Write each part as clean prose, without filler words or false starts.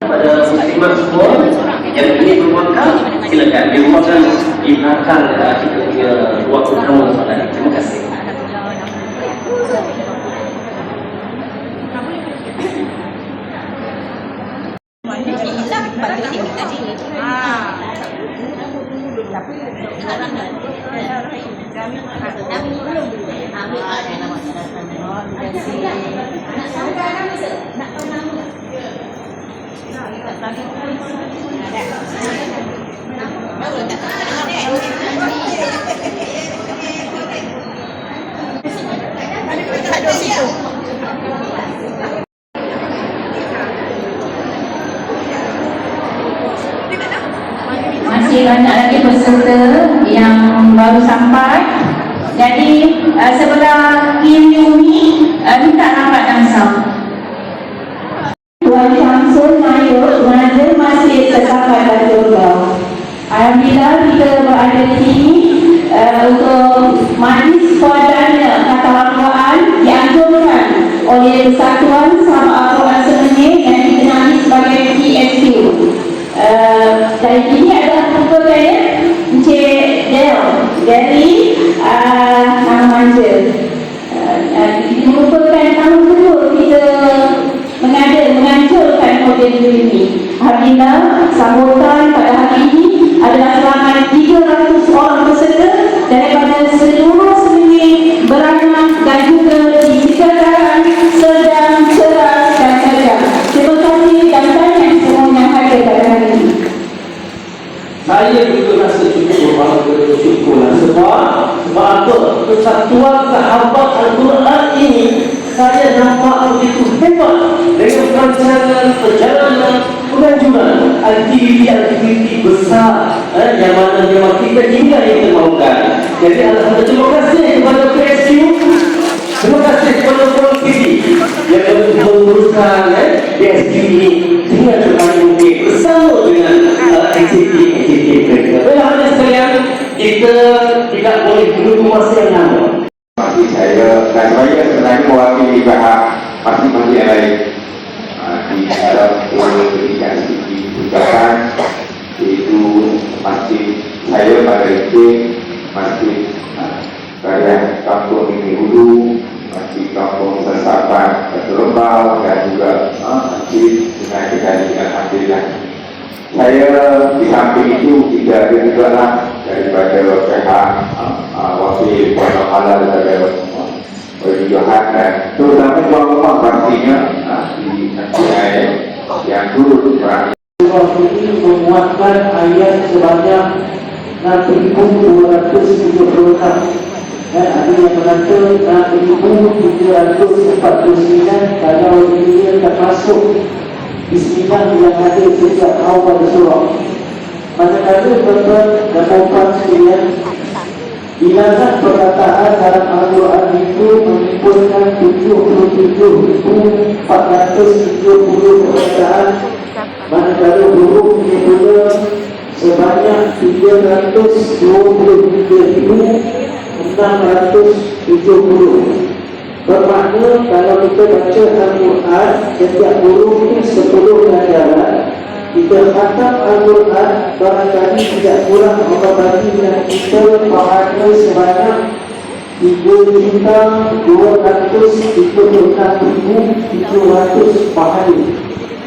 pada muslimah semua yang ingin berwakaf, silakan di ruangan di belakang kita punya ruang utama soalan. Terima kasih. Masih banyak lagi peserta yang baru sampai. Jadi sebelah kiri ni minta nampak langsung. Tuan Syamsul Mayur mengajar masih tersampai pada Johor. Alhamdulillah kita berada di sini untuk majlis perdana kata Al-Quran dianjurkan oleh Persatuan Sahabat Al-Quran Semenit yang dikenali sebagai PSQ. Dari sini adalah ketua Encik Del dari Nama Manja. Ini merupakan tahun kedua kita menganjurkan model ini. Alhamdulillah sambutan pada hari ini adalah seramai 300 orang peserta daripada seluruh seni beranak dan juga di sekitaran Sedang, Ceras dan Kerja. Terima kasih dan banyak semua yang hadir pada hari ini. Saya juga rasa bersyukur sebab apa? Persatuan Sahabat Al-Quran ini saya nampak begitu hebat dengan perancangan perjalanan penganjuran aktiviti-aktiviti besar yang mana memang kita ingin kita mahukan. Jadi alhamdulillah, terima kasih kepada PSQ, terima kasih kepada Pulau TV yang menguruskan PSQ ini dengan terbaik mungkin bersama dengan aktiviti-aktiviti mereka. Alhamdulillah sekalian, kita tidak boleh menunggu masa yang lama. Saya dan saya sebenarnya mewakili pihak masing-masing yang lain di dalam pendidikan diucapkan, yaitu masjid saya pada itu masjid Karya Kampung Ini Hulu, masjid Kampung Sesapan Lembau, dan juga masjid dengan kita alhamdulillah. Saya di samping itu tidak ada juga lah daripada pihak wakil pondok halal daripada perjuangan dan terutama rumah pastinya di NPI yang turut berani. Waktu ini memuatkan ayat sebanyak 6.276 dan ada yang mengatakan 6.349 kalau ini termasuk Bismillah yang ada sejak awal surah. Manakala tuan-tuan dan puan sekalian, bilangan perkataan dalam Al-Quran itu mengumpulkan 77.470 perkataan, manakala hurufnya pula sebanyak 323.670. Bermakna kalau kita baca Al-Quran, setiap huruf ini 10 ganjaran. Kita khatam Al-Quran barangkali tidak kurang membagi yang kita pahala sebanyak 3.236.700 pahala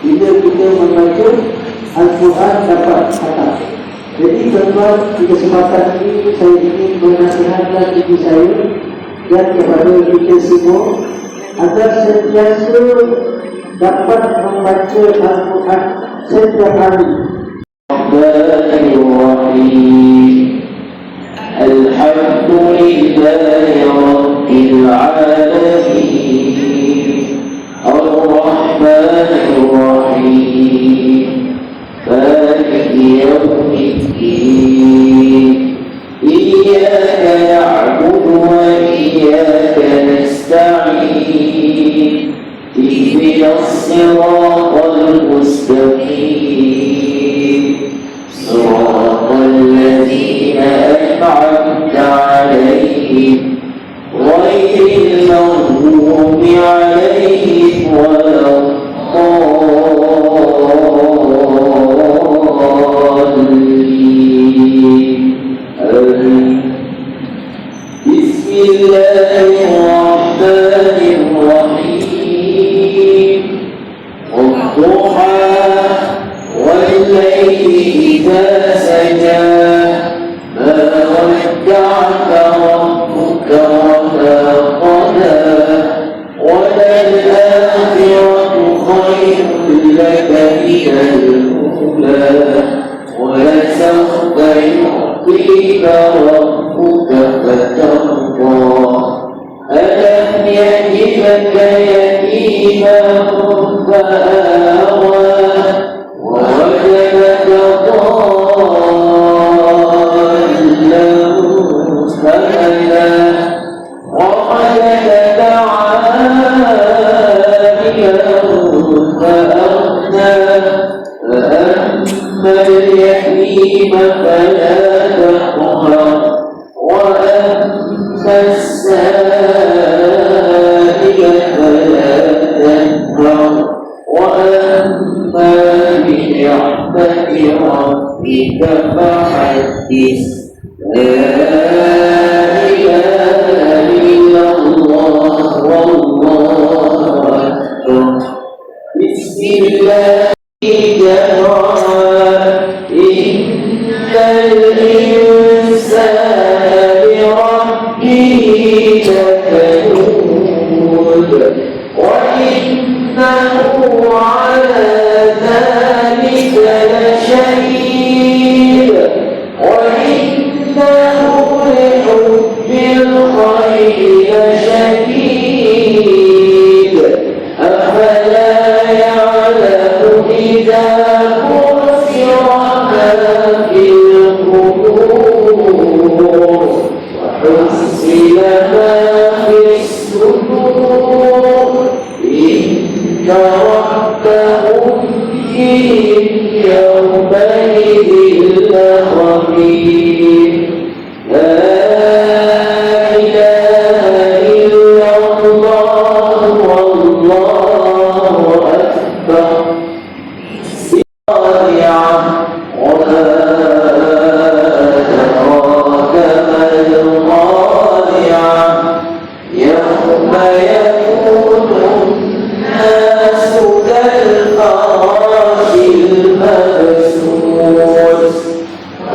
bila kita membaca Al-Quran dapat khatam. Jadi tuan-tuan, di kesempatan ini saya ingin menasihatkan diri saya dan kepada kita semua agar sentiasa dapat membaca Al-Quran setiap hari. Bismillahirrahmanirrahim. Alhamdulillahi Rabbil Alamin. Ar-Rahmanir-Rahim. Maliki Yawmiddin. Iyyaka na'budu wa iyyaka nasta'in. Ihdinas siratal mustaqim. Siratal ladzina an'amta 'alaihim ghairil maghdubi 'alaihim waladdallin. والضحى والليل إذا سجى ما ودعك ربك وما قلى وللآخرة خير لك من الأولى ولسوف يعطيك ربك فترضى ألم يجدك يتيما فآوى ووجدك ضالا فهدى ووجدك عائلا فأغنى فأما اليتيم فلا تقهر وأما السائل فلا تنهر وأما بنعمة ربك فحدث لا إله إلا الله والله أكبر بسم الله إن الإنسان لربه لكنود وإنه على ذلك لشهيد وإنه لحب الخير لشديد أفلا يعلم إذا بؤثر ما في القبور وحصل ما في الصدور إن ربهم بهم يومئذ لخبير لا إله إلا الله والله أكبر القارعة وما أدراك ما القارعة يوم يكون الناس كالفراش المبثوث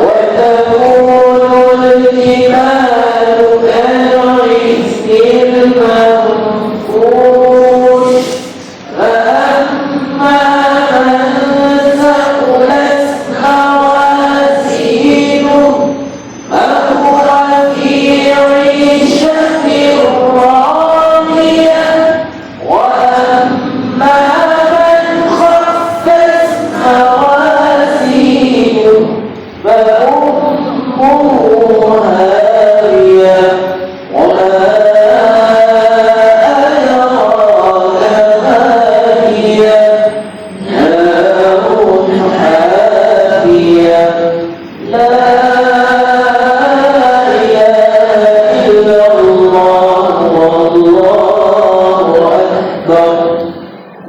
وتكون الجبال كالعهن المنفوش فأما من ثقلت موازينه فهو في عيشة راضية وأما من خفت موازينه فأمه هاوية وما أدراك ما هي نار حامية لا إله إلا الله والله أكبر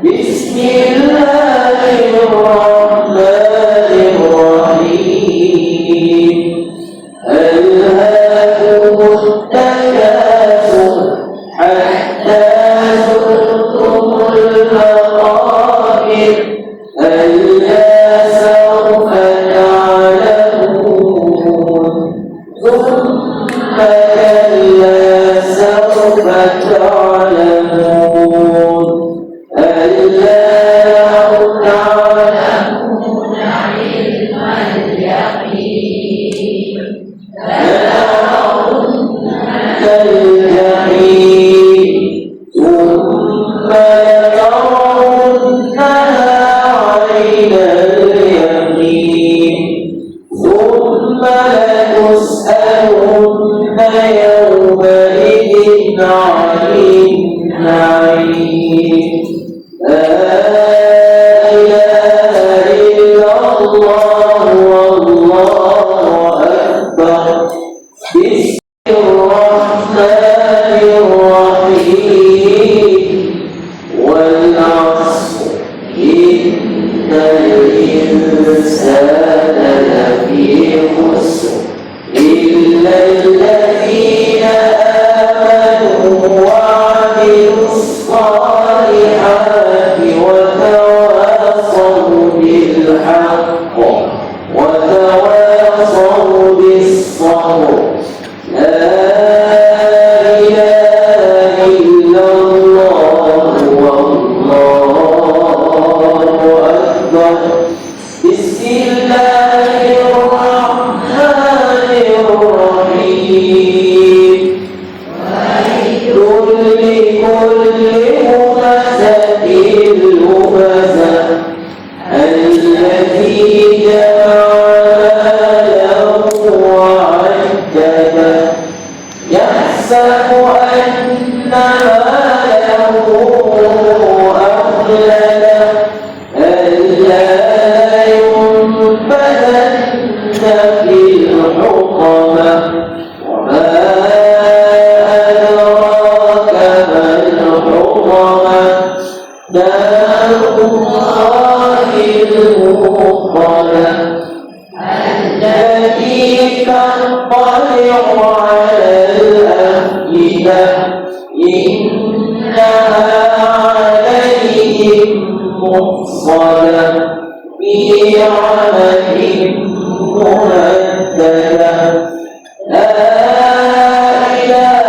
بسم الله الرحمن الرحيم ألهاكم التكاثر حتى زرتم المقابر كلا سوف تعلمون ثم كلا سوف تعلمون ألا لو تعلمون علم اليقين لترون الجحيم ثم لترونها عين اليقين ثم لتسألن يومئذ عن النعيم لا إله إلا الله والله أكبر بسم الرحمن الرحيم والعصر إن الإنسان لفي خسر إلا الذين آمنوا وعملوا الصالحات وتواصوا بالحق وتواصوا بالصبر لا إله إلا الله والله أكبر بسم الله الرحمن الرحيم ويل لكل همزة لمزة الذي جمع وعدده يحسب أن ماله أخلده ألا ينبذن في الحطمة وما أدراك ما الحطمة نار الله الموقدة التي تطلع على الأفئدة إنها عليهم مؤصدة في عمد ممددة لا إله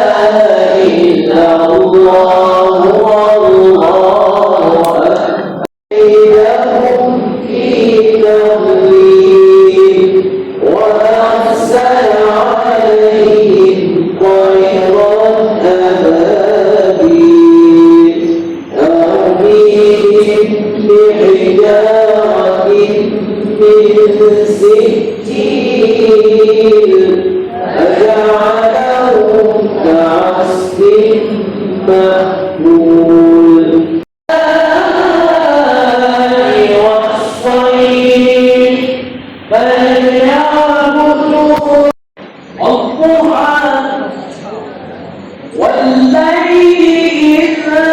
إلا الله والله أكبر في تضليل وأرسل عليهم طيرا أبابيل ترميهم بحجارة من سجيل فجعلهم كعصف مأكول والصيد فليعبدوا الضحى والليل إذا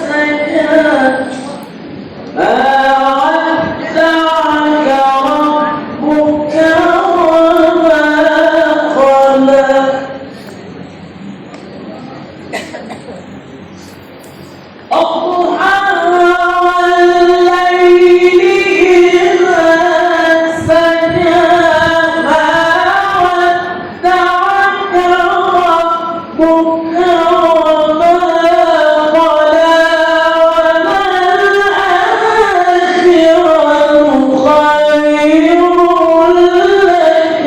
سجى ما ودعك ربك وما قلى الضحى والليل إذا سجى ما ودعك ربك وما قلى وللآخرة خير لك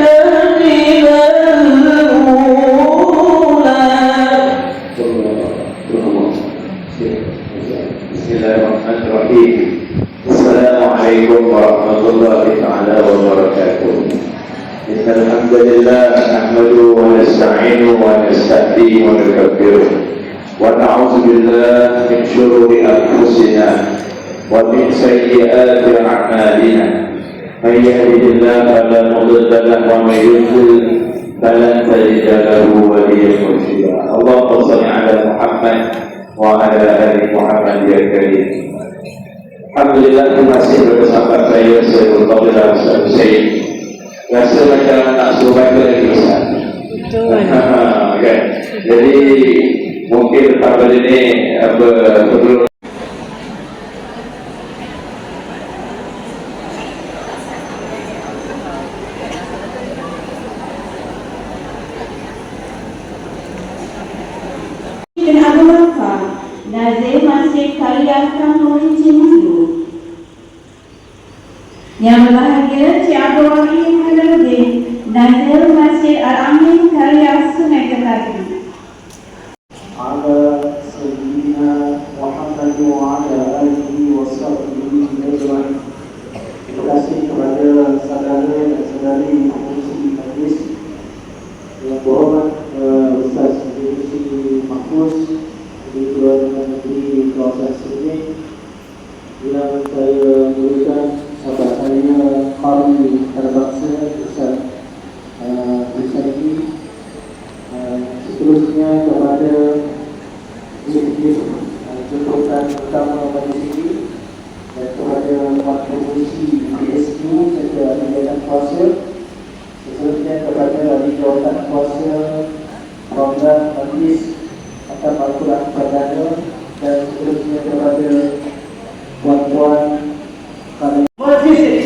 من الأولى. Bismillahirrahmanirrahim. Assalamualaikum warahmatullahi taala wabarakatuh. Innal hamdalillah nahmaduhu wa nasta'inuhu wa nasta'dihi wa nukabbiruh wa na'udzu billahi min shururi anfusina wa min sayyiati a'malina. May yahdihillahu fala mudilla lahu wa may yudlil falan tajida lahu waliyyan mursyida. Allahumma shalli ala Muhammad wa ala ali Muhammad ya karim. Alhamdulillah masih bersama saya Sayyidul Fadil Al-Sayyid. Rasa macam nak suruh baca lagi Ustaz. Kan? Jadi mungkin pada ini sebelum dan Abu Bakar, Nazir Masjid Karya Kampung Cimulu. Yang berbahagia Cik Abdul Rahim Halaluddin, Nazir Masjid Al-Amin Karya Sungai Kelati. على سيدنا محمد وعلى آله وصحبه أجمعين. Terima kasih kepada saudara dan saudari pengurusi majlis yang berhormat Ustaz Yusri Mahfuz di Ketua Negeri Kawasan Seremik, yang saya muliakan sahabat saya Qari Antarabangsa Ustaz Husaini. Seterusnya kepada jemputan utama majlis ini dan kepada Wakil Pengurusi PSU serta Ahli Kuasa. Seterusnya kepada Ahli Jawatan Kuasa Program Majlis Akan Al-Quran Perdana, dan seterusnya kepada puan-puan kalian. Majlis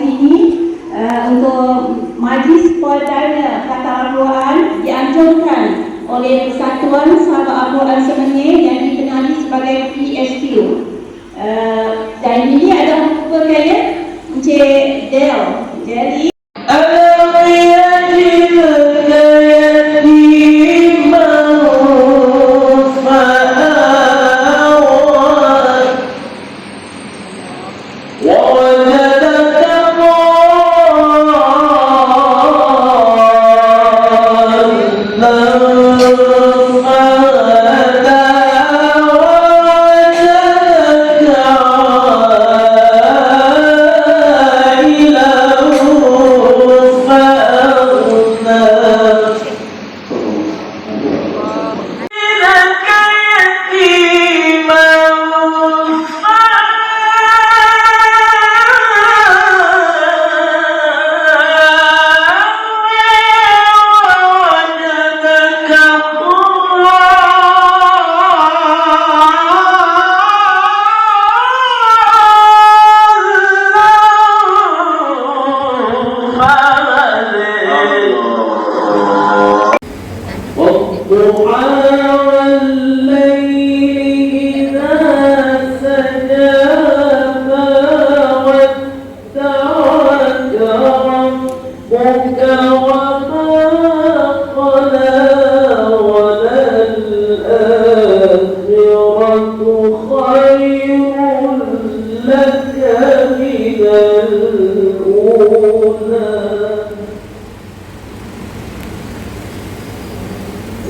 ini untuk Majlis Perdana Kata Al-Quran dianjurkan oleh Persatuan Sahabat Al-Quran Semenyih yang dikenali sebagai PSQ. Dan ini adalah pemberian Encik Del. Jadi ألم يجدك يتيما فآوى ووجدك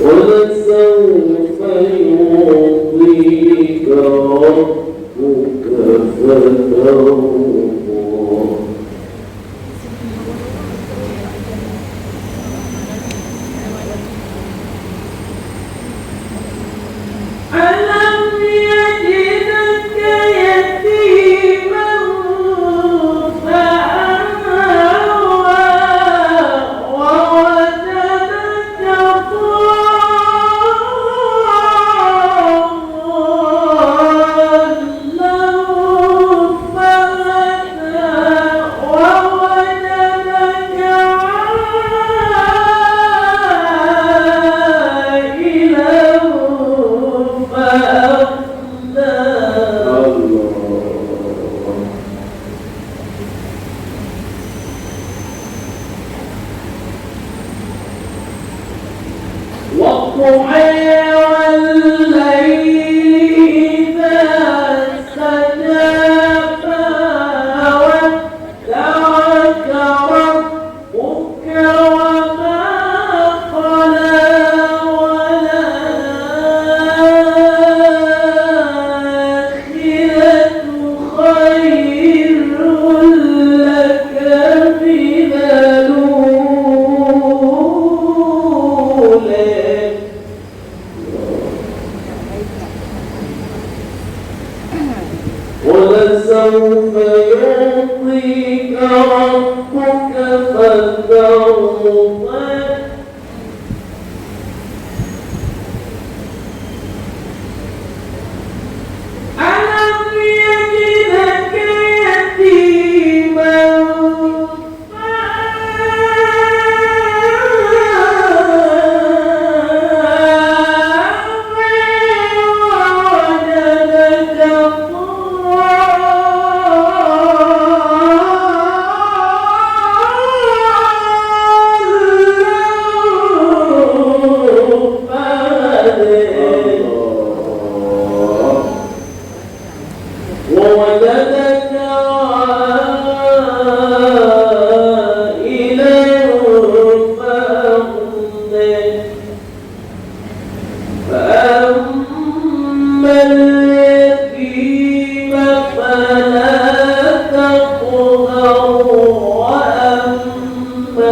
ولسوف يعطيك ربك فترضى ألم يجدك يتيما فآوى ووجدك ضالا فهدى ووجدك عائلا والضحى والليل إذا سجى ما ودعك ربك وما قلى وللآخرة خير لك من الأولى ولسوف يعطيك ربك فترضى ألم يجدك يتيما ووجدك عائلا فأغنى فأما اليتيم فلا تقهر وأما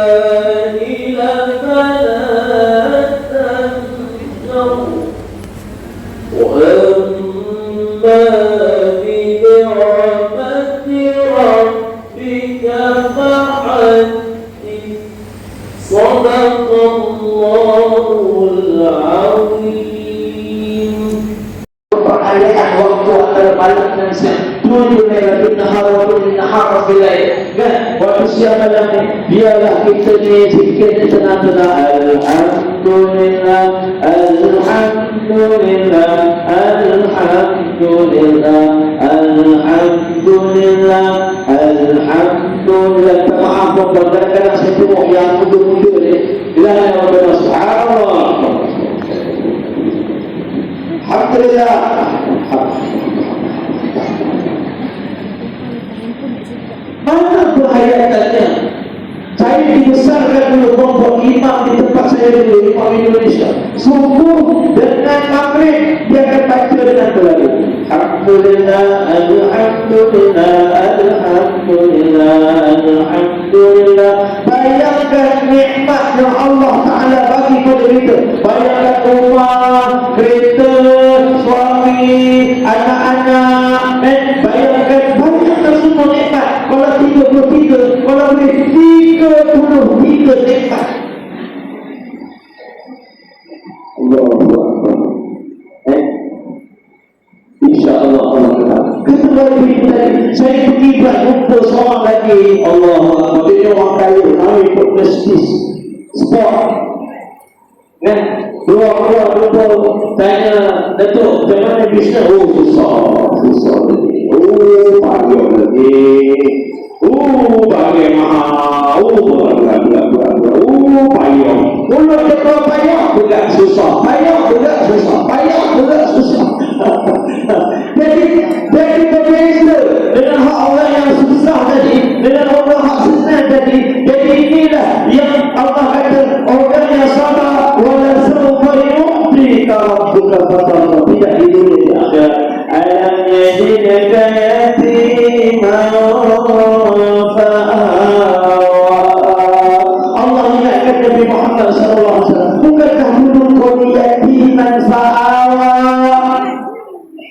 السائل فلا تنهر وأما بنعمة ربك فحدث صدق الله العظيم. peralihan waktu antara malam dan siang. Tujuh lailatul nahar wa tujuh nahar fil lail. Kan? Waktu siang malam ni biarlah kita ni zikir tenang-tenang. Alhamdulillah, alhamdulillah, alhamdulillah, alhamdulillah, alhamdulillah. Maaf kadang-kadang saya tengok yang muda-muda ni. La ilaha illallah, subhanallah. Alhamdulillah. Mana perhayatannya? Saya dibesarkan dulu kelompok imam di tempat saya dulu, imam Indonesia. Subuh dengan maghrib dia akan baca dengan berlalu. Alhamdulillah, alhamdulillah, alhamdulillah, alhamdulillah. Bayangkan nikmat yang Allah Ta'ala bagi kepada kita. Bayangkan rumah, kereta, suami, anak-anak, bayangkan semua nikmat. Kalau 33, kalau boleh 33 nikmat. InsyaAllah Allah kata. Kedua saya pergi jumpa seorang lagi. Allah Akbar. Dia orang kaya, kami ikut prestis sport. Kan? Dua-dua tanya, Datuk, macam mana bisnes? Oh, susah lagi. Oh, payah lagi. Bagai mahal. Payah. Mulut dia payah juga susah. Payah juga susah. Jadi berbeza dengan hak orang yang susah tadi, dengan orang hak senang tadi. Jadi inilah yang Allah kata, orang yang sabar wala sawfa yu'tika rabbuka fatarda. Tidak di dunia di akhirat. Alam yajidka yatiman fa'awa. Allah ingatkan Nabi Muhammad SAW, bukankah dulu kau yatiman fa'awa?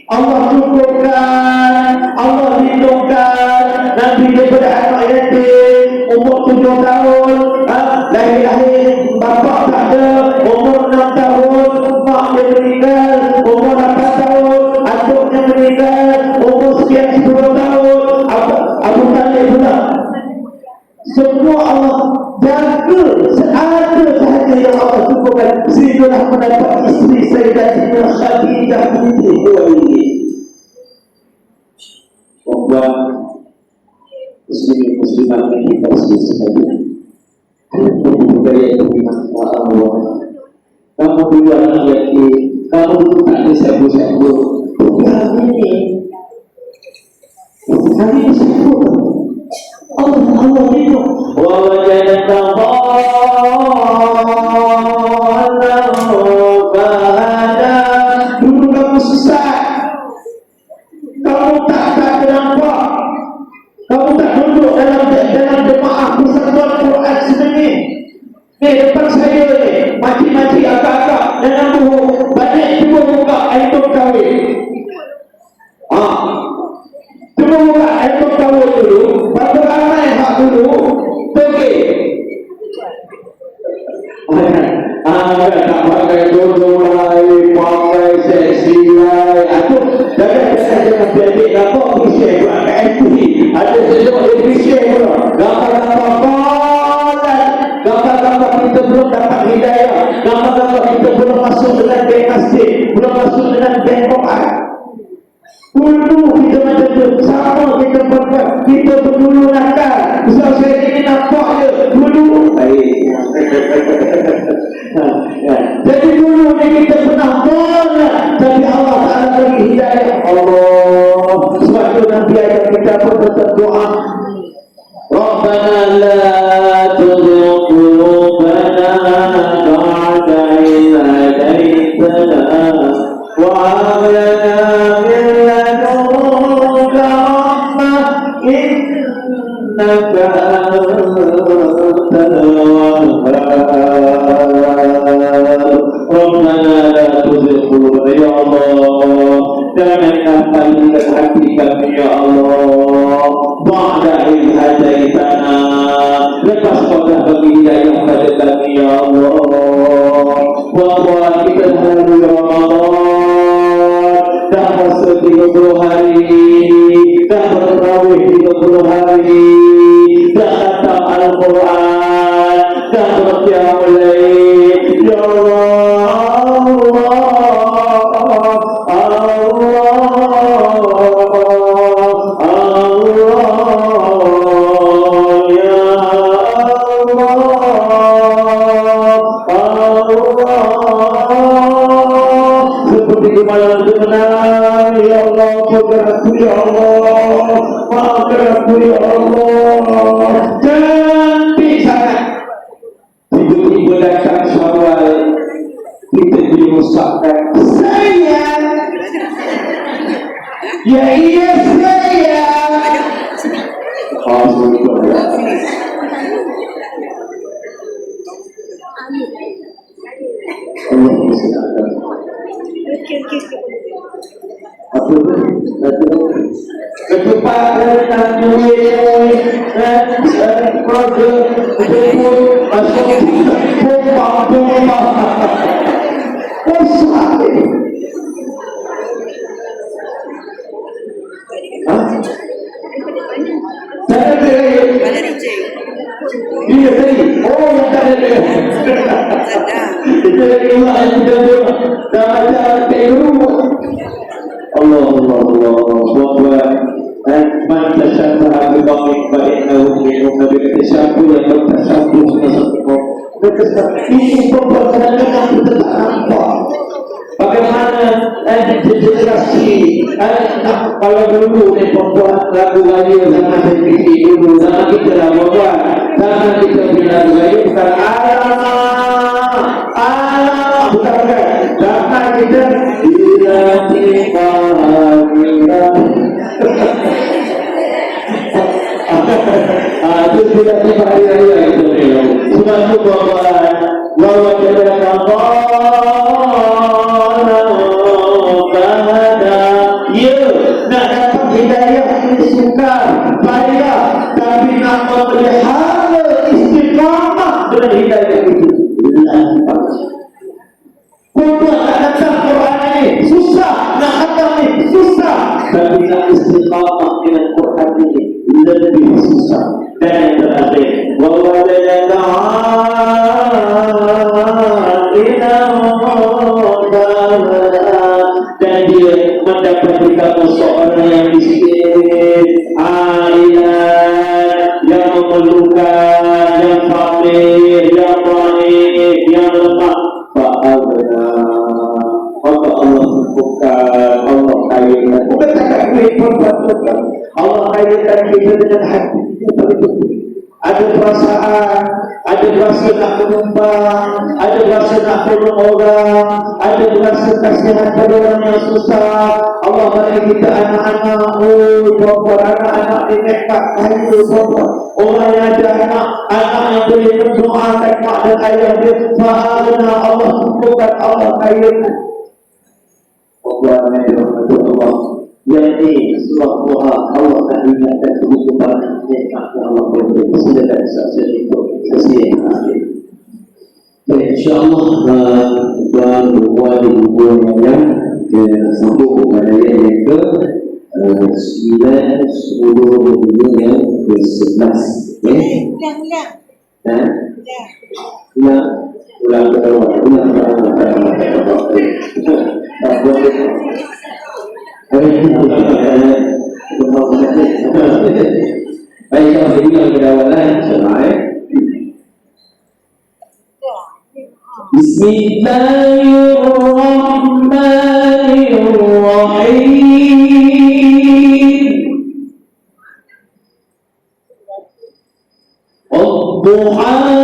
Allah cukupkan, Allah lindungkan Nabi daripada anak yatim umur 7 tahun, lahir bapa tak ada, umur 6 tahun mak dia meninggal, umur 8 tahun atuknya meninggal, umur sekian 10 tahun Abu Talib pula. Semua Allah jaga seada sahaja yang Allah cukupkan. Sehinggalah mendapat isteri Sayyidatina Khadidah binti Khuwailid. Membuat muslimat ini bersih sekali. Budaya itu dimanfaat Allah. Kamu dulu anak lelaki, kamu dulu tak ada sabu-sabu. Kami disebut Allah itu. Wa wajadaka fahada. Dulu kamu sesat, kamu tak nampak, kamu tak duduk dalam jemaah persatuan Quran sendiri. Ni depan saya ni, mati-mati akak-akak dengan buku banyak cuba buka album kahwin. Cuba buka album kahwin dulu. Berapa ramai hak dulu pergi. Tak pakai jodoh lain, pakai seksi lain. Jangan biar nampak appreciate buat kat MP. Ada sesuatu appreciate pula. Gambar-gambar kita belum dapat hidayah. Gambar-gambar kita belum masuk dengan bank masjid, belum masuk dengan bank Quran. Dulu kita macam tu, sama kita perbuat. Kita berdulu nakal. Sebab saya ini nampak je dulu. Baik. Jadi dulu ni kita pernah banyak, tapi Allah Ta'ala bagi hidayah. Allah. Sebab tu nanti ada kita pun tetap doa. Rabbana la tuzigh qulubana ba'da idh hadaytana wa hab lana min ladunka rahmah innaka antal wahhab. Rabbana la tuzigh qulubana, ya Allah, janganlah palingkan hati kami ya Allah. Ba'da idh hadaitana, lepas kau dah bagi hidayah pada kami ya Allah. Bahwa kita lalu Ramadan dah berpuasa 30 hari, dah bertarawih 30 hari, dah khatam Al-Quran, dah berqiyamul lail. Ya Allah, ya Allah, bergerakku ya Allah, maafkan aku ya Allah. Cantik sangat. Tiba-tiba datang Syawal, kita dirusakkan. Sayang, ya iya sayang. Alhamdulillah. Kecepatan dan duit projek berikut masuk pompa dia tadi, oh yang tadi itu lagi Allah yang dah baca teru. Allah man tashabbaha bi qaumin fa innahu minhum. Nabi kata siapa yang bertasyabuh dengan satu ini perbuatan yang tidak nampak. Bagaimana generasi kalau dulu ni perempuan lagu gayu zaman saya dulu, zaman kita lah perempuan, zaman kita punya lagu gayu bukan bukan zaman kita bila tiba itu tidak tiba hari raya itu. Sudah tu bahwa kita nak dapat hidayah ini sukar, baiklah, tapi nak memelihara istiqamah dengan hidayah itu. Untuk nak datang Quran ini susah, nak khatam ini susah, tapi nak istiqamah dengan Quran ini lebih susah. Dan yang terakhir, wawalana dan dia mendapat kamu seorang yang miskin, ailan, yang memerlukan, yang fakir, yang dhaif, yang lemah. Fa'abna, maka Allah cukupkan, Allah kayakan. Bukan cakap duit perbuatan, Allah kayakan kita dengan hati kita betul. Ada perasaan, ada rasa nak menumpang, ada rasa nak tolong orang, ada rasa kasihan pada orang yang susah. Allah bagi kita anak-anak, anak-anak di Mekah, orang yang ada anak yang boleh mendoakan mak dan ayah dia. Fa'alna, Allah bukan Allah kayakan. Allah Allah. Yang ini surah Tuhan, Allah akan ingatkan kehukuman nikmat yang Allah beri. Silakan saksikan itu sesiapa. InsyaAllah tuan buat hubungan yang sambung pada ayat yang ke 9, 10 yang ke 11. Ulang kedua. Baik, kita bilang kedawalan Bismillahirrahmanirrahim. Ad-duha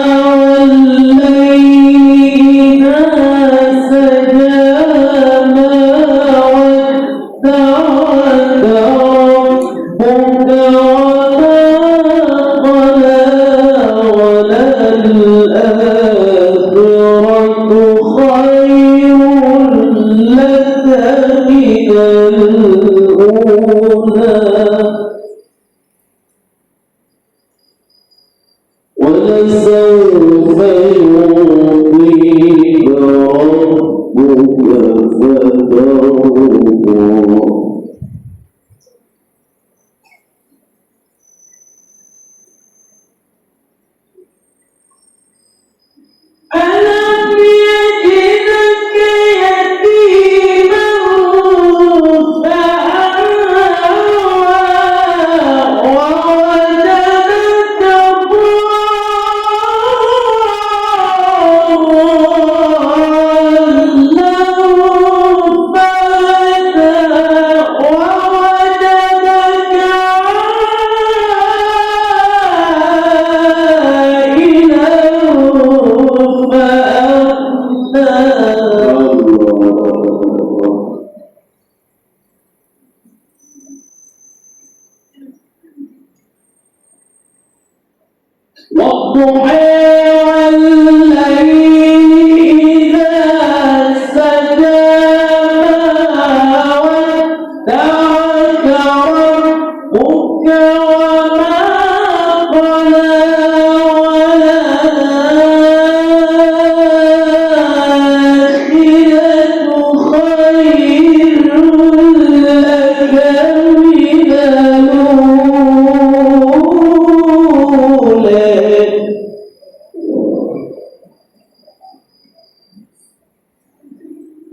ولسوف يعطيك ربك فترضى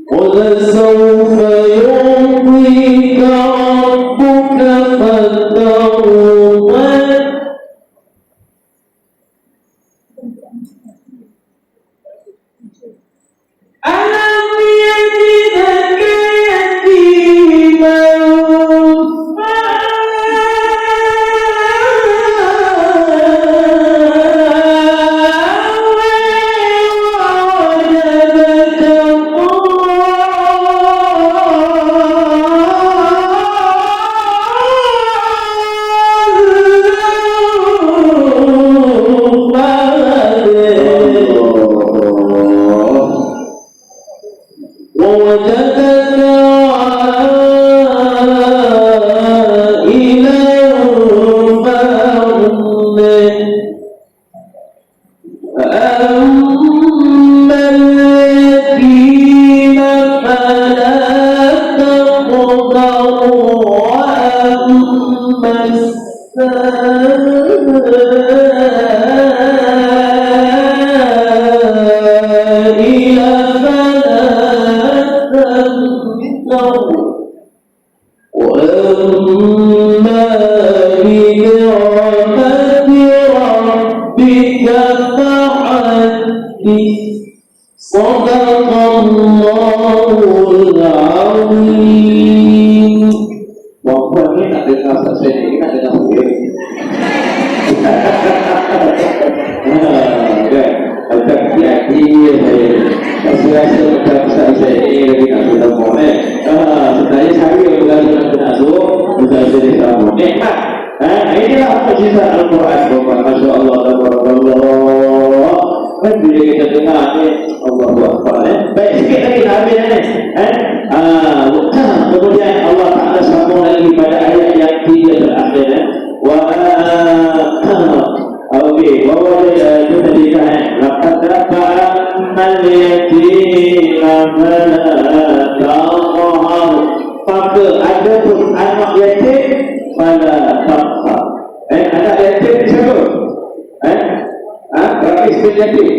ولسوف يعطيك ربك فترضى ألم يجدك يتيما صدق الله العظيم. Perempuan ni nak dengar saksi ni, nak dengar sendiri. Kan? Agak hati-hati saya. Rasa-rasa macam saya ni lagi nak bertemu ni. Sebenarnya saya yang berlalu nak masuk, kita jadi tamu. Nikmat. Inilah mukjizat Al-Quran. Masya Allah, tabarakallah. Kan bila kita dengar ni, Allahu Akbar. Baik sikit lagi nak habis ni. Kemudian Allah Ta'ala sambung lagi pada ayat yang 3 terakhir. Okey, bahawa itu tadi kan laqad ta'ammal yatima fala taqhar. Maka ada pun anak yatim fala taqhar. Anak yatim siapa? Rakis bin yatim.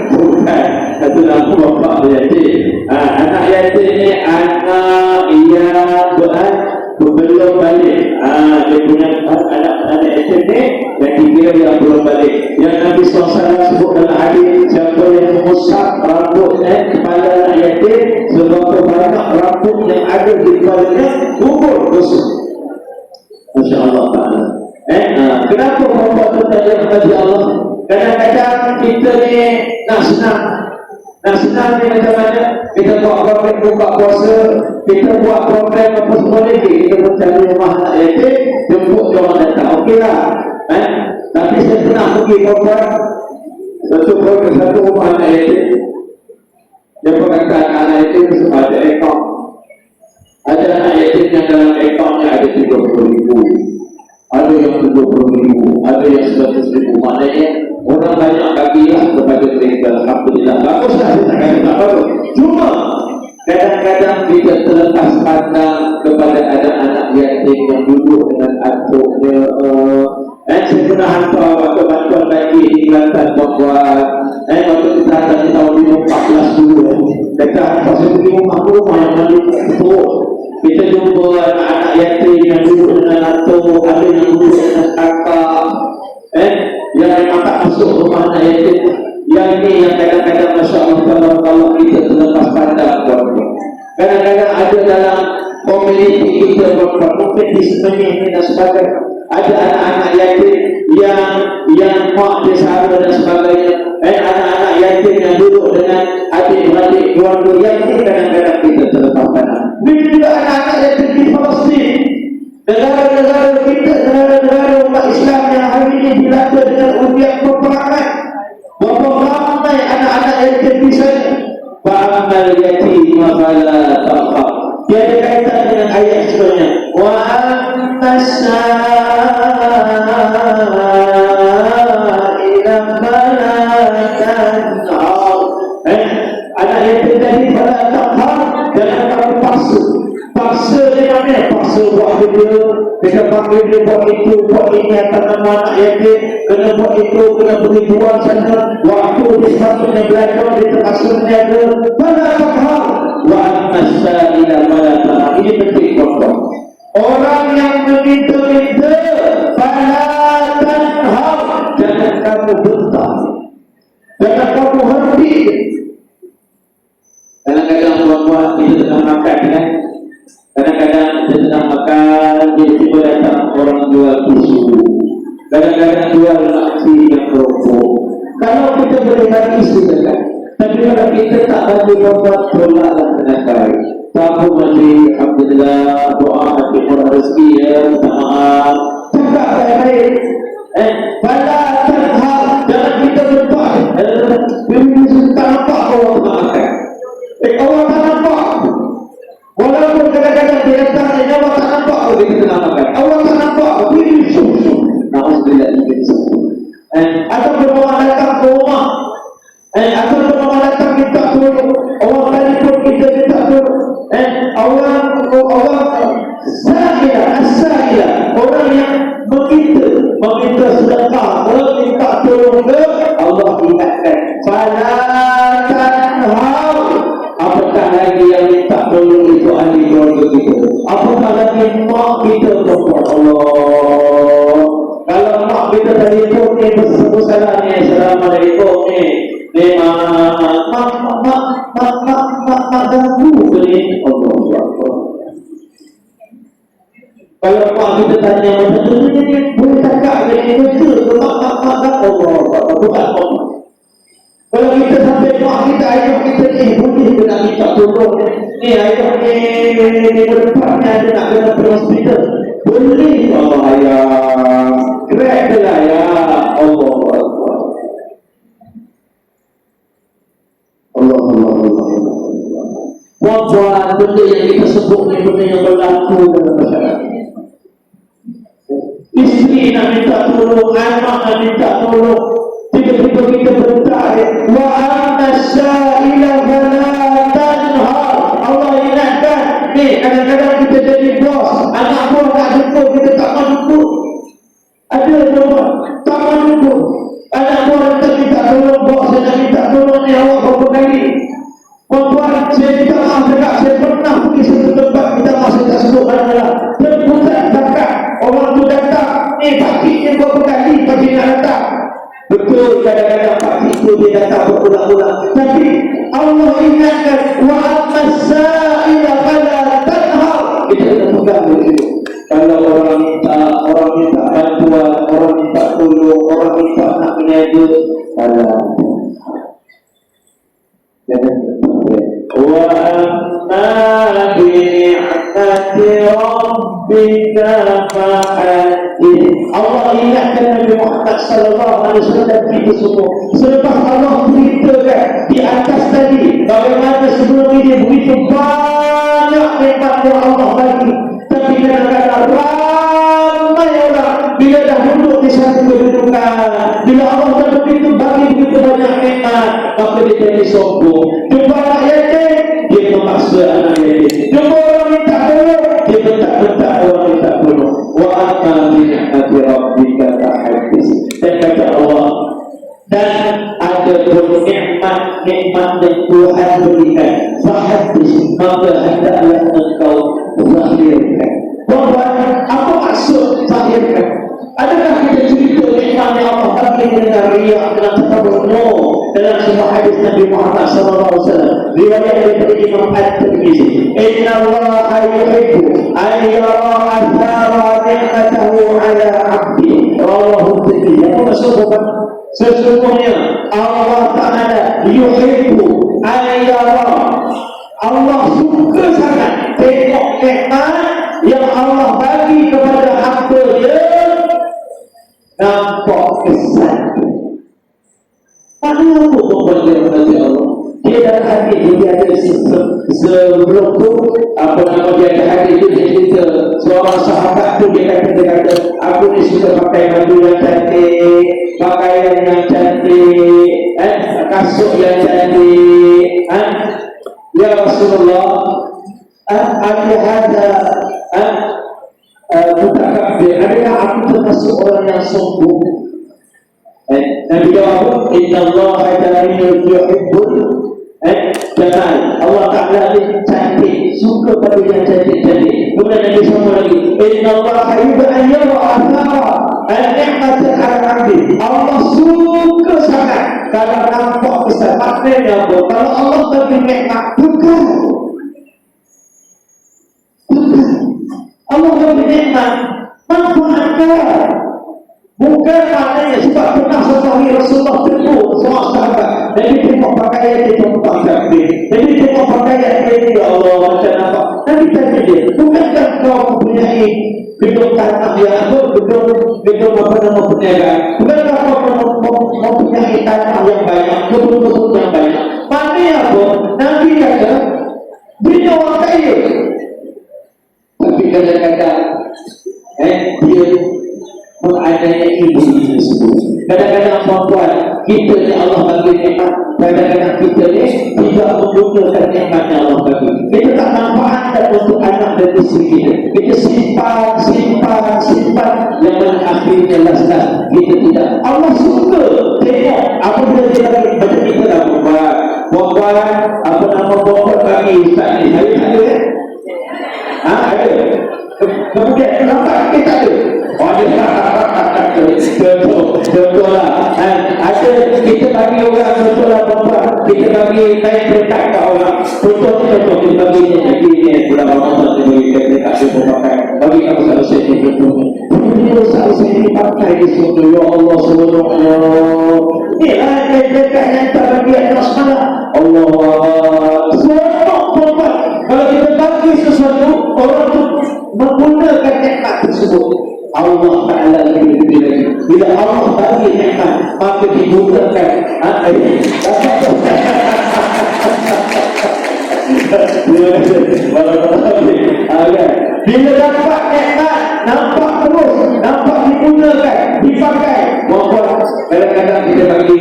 Bukan, itu nama bapa yatim. Anak yatim ni anak yang belum balik. Dia punya anak yatim ni yang dikira yang belum balik. Yang Nabi SAW sebut dalam hadis, siapa yang mengusap rambut kepala anak yatim, seberapa banyak rambut yang ada di kepalanya gugur dosa. Masya Allah Ta'ala. Kenapa perempuan itu tanya kepada Allah? Kadang-kadang kita ni nak senang. Nak senang ni macam mana? Kita buat program buka puasa, kita buat program apa semua lagi. Kita mencari rumah anak yatim, jemput dia orang datang. Okeylah. Tapi saya pernah pergi program satu rumah anak yatim. Dia berkata anak yatim ada ekor. Ada anak yatim yang dalam ekornya ada 30,000. Ada yang 70,000, ada yang 100,000. Maknanya orang banyak bagilah kepada mereka. Alhamdulillah, baguslah kita kata tak bagus. Cuma kadang-kadang kita terlepas pandang kepada anak-anak yatim yang duduk dengan atuknya. Saya pernah hantar waktu bantuan bagi di Kelantan buat waktu kita hantar di tahun 2014 dulu. Dekat hantar saya pergi rumah yang mandi teruk. Kita jumpa anak-anak yatim yang duduk dengan atuk, ada yang duduk dengan kakak, yang memang tak masuk rumah anak yatim. Yang ini yang kadang-kadang Masya Allah kalau kita terlepas pandang. Kadang-kadang ada dalam komuniti kita mungkin di semenyi dan sebagainya, ada anak-anak yatim yang mak dia sahara dan sebagainya. Anak-anak yatim yang duduk dengan adik-adik keluarga yang ini kadang-kadang kita terlepas pandang. Begitu juga anak-anak yatim di Palestin, negara-negara kita, negara-negara umat Islam yang hari ini dilanda dengan ujian terpaksa buat video, kita panggil dia buat itu, buat ini atas nama anak yatim, kena buat itu, kena beri buang sana. Waktu dia sepatutnya belajar, dia terpaksa menjaga. Pada hal wa masaila pada tanah ini penting tuan-tuan. Orang yang meminta-minta pada tanah, jangan kamu bentak, jangan kamu henti. Kadang-kadang tuan-tuan kita tengah makan kan, kadang-kadang kita tengah makan, dia tiba datang orang jual tisu, kadang-kadang jual nasi yang rokok. Kalau kita boleh bagi silakan, tapi kalau kita tak bagi tuan-tuan, tolaklah dengan baik. Tahu mandi, alhamdulillah, doa hati orang rezeki ya, minta maaf, cakap baik-baik. Pada hal jangan kita bentak. Bila tak nampak orang makan. Allah tak nampak. Walaupun kadang-kadang dia datang, dia Allah tak nampak kalau kita tengah makan. Allah tak nampak. Ini susu. Alhamdulillah ini susu. Ataupun orang datang ke rumah, ataupun orang datang minta tolong, orang telefon kita minta tolong, orang sa'ilah, orang yang meminta sedekah, orang minta tolong ke Allah ingatkan. Fala tanhau. Apakah lagi yang minta tolong itu ahli keluarga kita? Apakah lagi mak kita kepada Allah? Kalau mak kita telefon ni bersebut salam ni, assalamualaikum ni mak ganggu ke ni? Allah. Kalau mak kita tanya macam tu ni, boleh cakap ke ni? Betul ke mak Allah? Bukan Allah. Kalau kita sampai mak kita, ayah kita ni, boleh ke nak minta tolong ni, ayah ni berdepannya ada nak kena pergi hospital, boleh Allah ayah, gerak ke lah ya Allah. Puan-puan, benda yang kita sebut ni benda yang berlaku dalam masyarakat. Isteri nak minta tolong, anak nak minta tolong, tiba-tiba kita bentak wa annasaila fala tanhar. Allah ingatkan ni, kadang-kadang kita jadi bos, anak buah tak jumpa, kita tak mahu jumpa. Ada tuan-tuan tak mahu jumpa, anak buah kita minta tolong, bos saya nak minta tolong ni awak berapa kali. Tuan-tuan, saya minta maaf dekat, saya pernah pergi satu tempat, minta maaf saya tak sebut mana-mana, terputar zakat, orang tu datang ni pakciknya berapa kali pakcik nak datang. Betul, kadang-kadang pakcik itu dia datang berulang-ulang, tapi Allah ingatkan wa masaila fala tanhar. Kita kena pegang begitu. Kalau orang minta bantuan, orang minta tolong, orang minta nak meniaga, wa amma bi ni'mati rabbika fahaddith. Allah ingatkan Nabi Muhammad sallallahu alaihi wasallam itu semua. Selepas Allah beritakan di atas tadi bagaimana sebelum ini begitu banyak nikmat yang Allah bagi, tapi kadang-kadang ramai orang bila dah duduk di satu kedudukan, bila Allah dah begitu bagi begitu banyak nikmat, maka dia jadi sombong. Jumpa anak yatim, dia memaksa anak yatim. Jumpa orang minta tolong, dia bentak-bentak orang minta tolong. Wa amma bi ni'mati rabbika fahaddits. Dan kata Allah, dan ada pun nikmat yang Tuhan berikan, fahaddits, maka hendaklah engkau zahirkan. Tuan-tuan, apa maksud zahirkan? Adakah kita cerita nikmat yang Allah bagi dengan riak, dengan takabur? No. Dalam sebuah hadis Nabi Muhammad SAW, riwayat daripada Imam At-Tirmizi, Inna Allah yuhibbu an yara athara ni'matahu ala 'abdi. Rawahu Tirmizi. Apa maksudnya? Sesungguhnya Allah Ta'ala yuhibbu an yara, Allah suka sangat tengok nikmat yang Allah bagi kepada hamba-Nya nampak kesan. Maknanya apa membuat dia Allah? Dia dalam hati dia ada sebelum tu, apa nama dia ada hati itu, dia cerita seorang sahabat tu, dia kata aku ni suka pakai baju yang cantik, pakaian yang cantik, kasut yang cantik. Ya Rasulullah, ada mutakabir, adakah aku termasuk orang yang sombong? Nabi jawab, Inna Allah Ta'ala yuhibbul jamal. Allah Ta'ala ini cantik, suka pada yang cantik-cantik. Kemudian Nabi sama lagi, Inna Allah yuhibbul athara al-ni'mat al-abdi. Allah suka sangat kalau nampak besar. Maknanya apa? Kalau Allah bagi nikmat, bukan Allah bagi nikmat, manfaatkan. Bukan maknanya sebab pernah sekali Rasulullah tengok semua sahabat. Nabi tengok pakaian dia tempat kafir. Nabi tengok pakaian dia, ya Allah macam apa. Nabi tanya dia, bukankah kau mempunyai gedung tanah yang apa, gedung apa nama perniagaan? Bukankah kau mempunyai tanah yang banyak, gedung-gedung yang banyak? Maknanya apa? Nabi kata, dia orang kaya. Tapi kadang-kadang dia menganiaya ibu tersebut. Kadang-kadang perempuan kita ni Allah bagi nikmat, kadang-kadang kita ni tidak menggunakan nikmatnya Allah bagi. Kita tak manfaatkan untuk anak dan isteri kita. Kita simpan yang mana akhirnya last kita tidak. Allah suka tengok apabila dia bagi macam kita dah perempuan apa nama perempuan bagi ustaz ni. Hari ada ada. Kemudian kenapa kita ada? Betul lah. Ada kita bagi orang betul lah perempuan. Kita bagi kain petak ke orang. Betul kita bagi ni bulan Ramadan kita bagi kain petak dia pakai. Bagi kamu selalu sini betul. Ini selalu sini pakai di situ. Ya Allah subhanallah. Ni lah kain petak yang tak bagi anak semalam. Allah. Semua perempuan. Kalau kita bagi sesuatu, orang tu menggunakan nikmat tersebut. Allah Ta'ala lebih lagi. Bila Allah bagi nikmat, maka digunakan. Bila dapat nikmat, nampak terus, nampak digunakan, dipakai. Mohon kadang-kadang kita bagi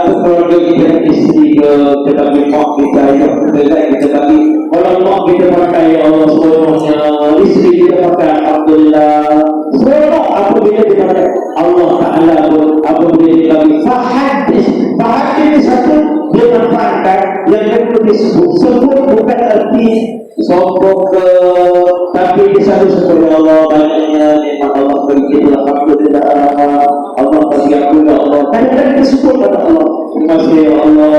keluarga kita, isteri kita bagi mak kita, kita bagi orang mak kita pakai, Allah semuanya, isteri kita pakai, Alhamdulillah. Semua apabila dipakai Allah Ta'ala pun apabila dibagi fahadis satu dia manfaatkan, yang kedua disebut sebut bukan arti sombong ke, tapi disebut ya Allah banyaknya nikmat Allah bagi kita, Alhamdulillah Allah bagi aku ya Allah. Kadang-kadang disebut kepada Allah, terima kasih ya Allah,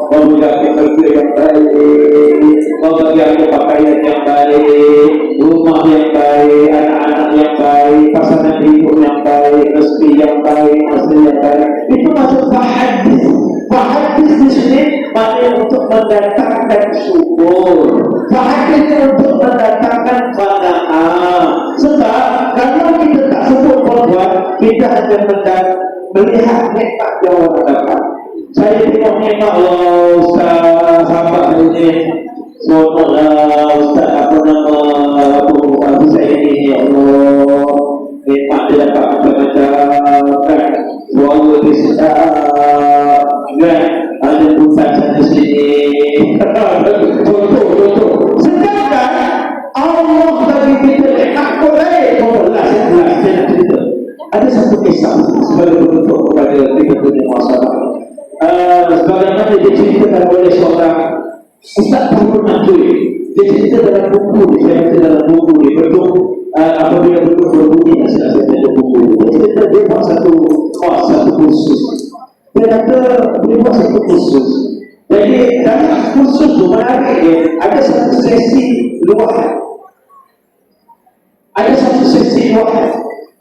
kau bagi aku kerja yang baik, kau bagi aku pakaian yang baik, rumah yang baik, anak-anak yang baik, pasangan hidup yang baik, rezeki yang baik, hasil yang baik. Itu masuk bahadis. Bahadis di sini maknanya untuk mendatangkan syukur. Bahadis untuk mendatangkan qanaah. Sebab kalau kita tak sebut perbuat, kita hanya melihat nikmat yang orang dapat. Saya tengok nikmat Allah Ustaz sahabat ini. Semoga Ustaz apa nama Abu saya ini, ya Allah nikmat dia dapat macam-macam kan, suara dia sedap kan, ada pusat sana sini contoh sedangkan Allah bagi kita nikmat kau lain. Saya nak cerita ada satu kisah sebagai bentuk kepada kita punya masalah. Sebagaimana dia ceritakan oleh seorang Ustaz Tahun Nakui. Dia cerita dalam buku ni, saya baca dalam buku ni, bentuk apabila bentuk berbunyi, saya baca buku ni. Dia cerita dia buat satu kursus. Dia kata dia buat satu kursus. Jadi dalam kursus tu menarik dia, ada satu sesi luahan.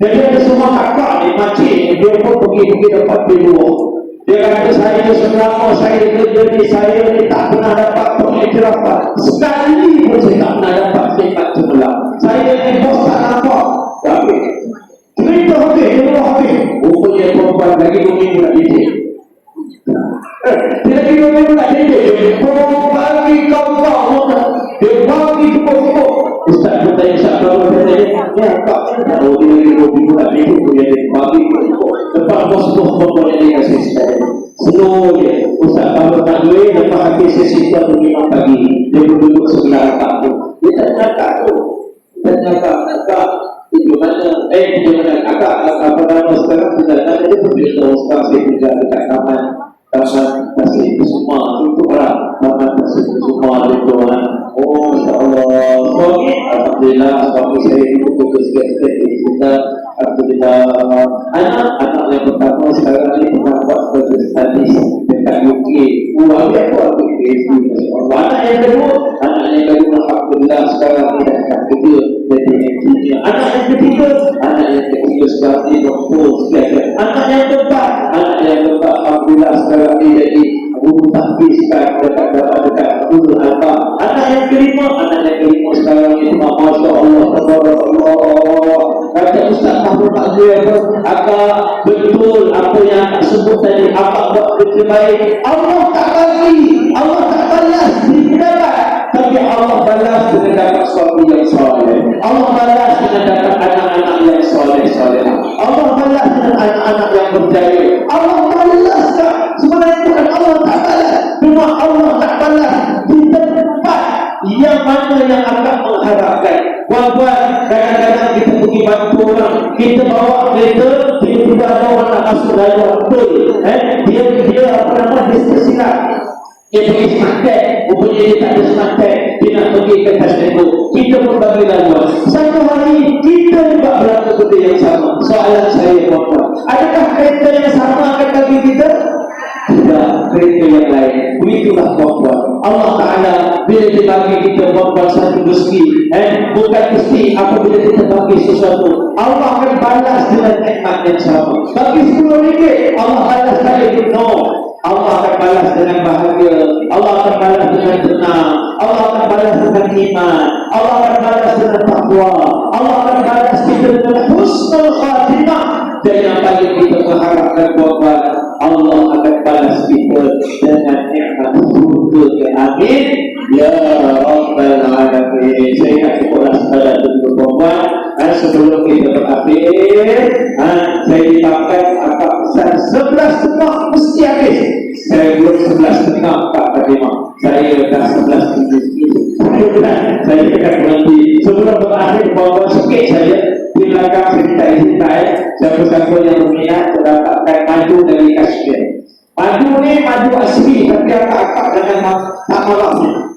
Jadi ada semua kakak ni, makcik ni, dia pun pergi dapat di luar. Dia kata saya selama saya kerja ni, saya ni tak pernah dapat pengiktirafan. Sekali pun saya tak pernah dapat nikmat cemerlang. Saya ni bos tak nampak. Tapi cerita habis. Rupanya perempuan lagi 2 minggu nak didik. Dia lagi 2 minggu nak didik. Bagi kau dia bagi cukup. Ustaz bertanya siapa bertanya ni apa? Kalau dia lagi 2 minggu nak didik, dia bagi cukup. Lepas bos-bos perempuan yang dia kasih sekali slow je. Ustaz baru tak duit, lepas habis sesi tu 5 pagi dia duduk sebelah akak tu. Dia tak nak akak tu, dia tak nak akak. Jangan agak apa nama sekarang sudah ada dia berbeza terus saya juga dekat taman kasih itu semua untuk orang taman kasih itu semua itu oh insya Allah alhamdulillah suami saya itu sikit-sikit kita alhamdulillah anak yang pertama sekarang ini pernah buat berstudis dekat UK buat dia buat PhD anak yang kedua alhamdulillah sekarang ini dah kerja jadi engineer anak yang ketiga sekarang ini doktor sekian anak yang keempat alhamdulillah sekarang ini jadi guru tahfiz dekat guru alfa anak yang kelima sekarang ini masya Allah tabarakallah kata Ustaz Fahru Takzir agak betul apa yang akak sebut tadi akak buat kerja baik Allah tak balas tidak tapi Allah balas dengan dapat suami yang soleh Allah balas dengan dapat anak-anak yang soleh Allah balas dengan anak-anak yang berjaya Allah balas tak sebenarnya bukan Allah tak balas cuma Allah tak balas di tempat yang mana yang akan mengharapkan buat kadang-kadang kita pergi bantu orang kita bawa kereta tiba-tiba ada orang nak masuk dalam betul dia apa nama dia tersilap dia pergi semantek rupanya dia tak ada semantek dia nak pergi ke atas tembok kita pun bagi laluan satu hari kita juga berlaku benda yang sama soalan saya tuan-tuan adakah kereta yang sama akan bagi kita? Tidak, kereta yang lain begitulah tuan-tuan Allah Ta'ala bila dia bagi kita tuan-tuan satu rezeki bukan mesti apabila kita bagi sesuatu Allah akan balas dengan nikmat yang sama bagi RM10 Allah balas balik no Allah akan balas dengan bahagia Allah akan balas dengan tenang Allah akan balas dengan iman Allah akan balas dengan takwa Allah akan balas kita dengan husnul khatimah dan yang paling kita mengharapkan bahwa Allah akan balas kita dengan nikmat surga. Amin ya rabbal alamin. Saya nak cukuplah sekadar dulu tuan-tuan sebelum kita berakhir saya dipakai akak pesan 11.30 mesti habis saya belum 11.30 tak terima saya dah 11.30 saya akan berhenti sebelum berakhir bawa sikit saja di belakang cerita siapa-siapa yang berminat mendapatkan madu dari Kashmir madu ni madu asli tapi akak-akak dengan tak malahnya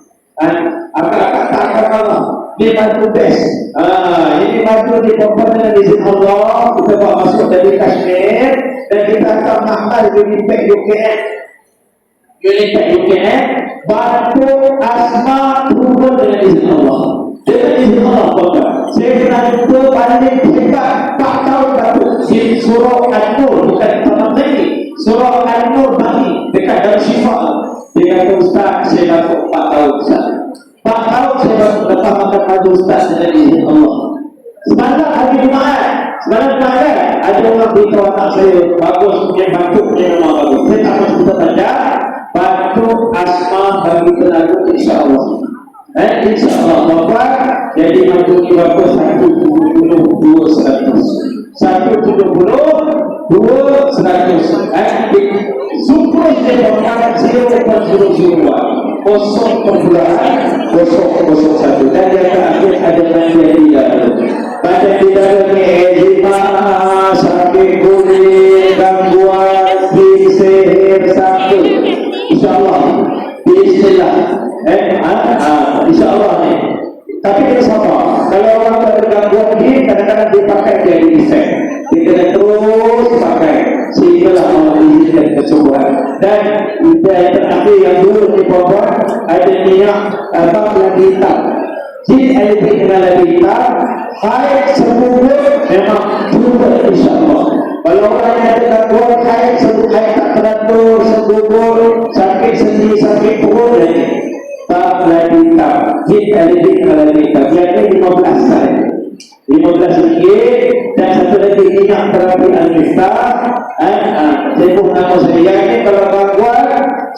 akak-akak tak malah ini madu best ini madu di dengan izin Allah kita bawa masuk dari Kashmir dan kita akan mahal Unipek UKM batu asma turun dengan izin Allah dengan izin Allah tuan-tuan saya pernah jumpa paling hebat 4 tahun baru di surah An-Nur bukan Taman Negeri surah An-Nur Bali dekat Darushifa dia kata Ustaz saya batuk 4 tahun Ustaz 4 tahun saya batuk lepas makan madu Ustaz dengan izin Allah semalam hari Jumaat ada orang beritahu anak saya bagus punya batuk punya nama bagus saya tak mahu kita panjang batuk asma bagi tenaga insyaAllah insyaAllah bapak jadi madu ni bagus 172 Suprus dia berkata 0.001 0.001 dan dia terakhir ada bagian tidak pada tidak ni eczema sakit kulit gangguan sihir sakit insyaAllah bismillah insyaAllah ni tapi kita sabar kalau orang ada gangguan ni kadang-kadang dipakai jadi efek kita kena terus pakai sehinggalah Allah izinkan kesembuhan dan terakhir yang dulu ni puan-puan ada minyak lagi hitam jin elektrik dengan lagi hitam haid sembuh memang juga insyaAllah kalau orang yang ada gangguan haid tak teratur sembuh sakit sendi sakit perut tak lagi hitam jin elektrik dengan lagi hitam yang ini 15 sahaja 15 ringgit dan satu lagi minyak terapi Al-Miftah saya pun nama saya ini kalau gangguan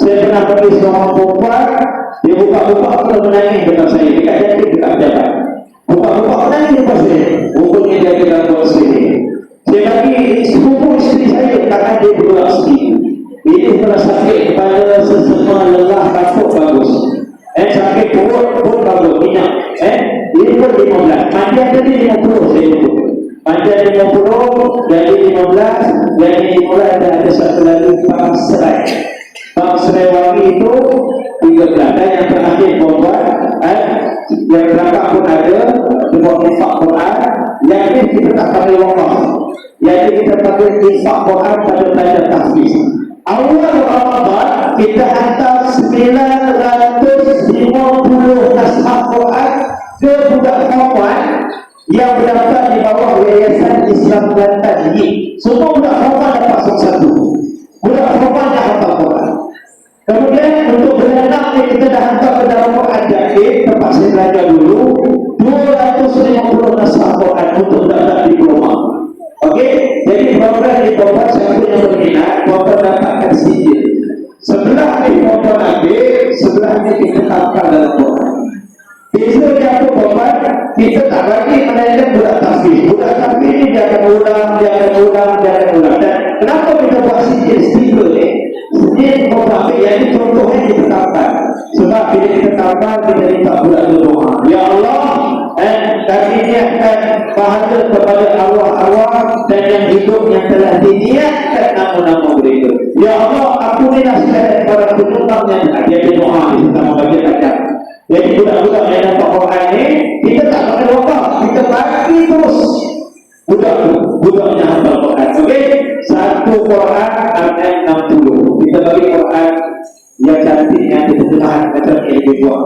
saya pernah pergi seorang perempuan dia buka-buka aku menangis dekat saya dekat jadi dekat pejabat buka-buka menangis dekat saya rupanya dia ada gangguan sini saya bagi sepupu isteri saya takkan dia bergerak sendiri ini kalau sakit pada sesama lelah batuk bagus sakit perut pun bagus minyak ini pun 15 mandi ada di 50 saya itu Panjang 50, jadi 15, jadi dimulai ada satu lagi bab serai. Bab serai wangi itu 13. Dan yang terakhir korban, yang belakang pun ada buat infak Quran. Yang ini kita tak pakai wakaf. Yang ini kita pakai infak Quran pada belajar tahfiz. Awal Ramadan kita hantar 950 naskah Quran ke budak kawan yang berdaftar di bawah Yayasan Islam Kelantan ini. Semua budak kawan dapat satu. Budak kawan dah hafal Quran. Kemudian untuk beranak ni kita dah hantar ke dalam Quran Jakir, tempat saya belajar dulu, 250 naskah Quran untuk daftar diploma. Okey, jadi program di bawah siapa yang berminat, program dapatkan sijil. Sebelah ni program ambil, sebelah ni kita tampal dalam Quran. Bila dia apa program, kita tak bagi melainkan budak tahfiz. Budak tahfiz ni dia akan ulang. Dan kenapa kita buat sijil stiker ni? Sijil program yang ini contohnya kita tampal. Sebab bila kita tampal, kita minta budak berdoa. Ya Allah, kami niatkan pahala kepada Allah dan yang hidup yang telah diniatkan nama-nama mereka. Ya Allah, ampunilah segala para penyumbang yang ada doa di dalam bagian ajar. Jadi budak-budak yang dapat Quran ni, kita tak pakai wakaf, kita bagi terus budak-budaknya hafal Quran. Okey, satu Quran ada 60. Kita bagi Quran yang cantik yang diterjemahkan macam yang dibuat,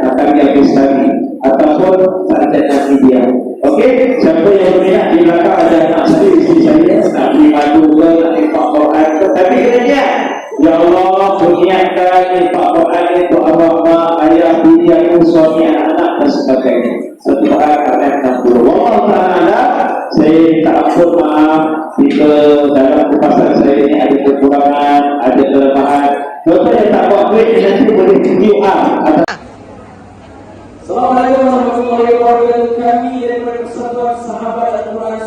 akan dihabis lagi ataupun sarjana media. Okey, siapa yang berminat di belakang ada anak saya, isteri saya nak beli madu ke, nak infak Quran ke, tapi kena niat. Ya Allah, berniatkan infak Quran untuk abang, ayah, bini, aku, suami, anak dan sebagainya. Satu Quran akan 60. Wallahu ta'ala, saya minta ampun, maaf jika dalam kupasan saya ini ada kekurangan, ada kelemahan. Bapak yang tak buat duit nanti boleh QR. Assalamualaikum warahmatullahi wabarakatuh. Kami daripada Persatuan Sahabat Al-Quran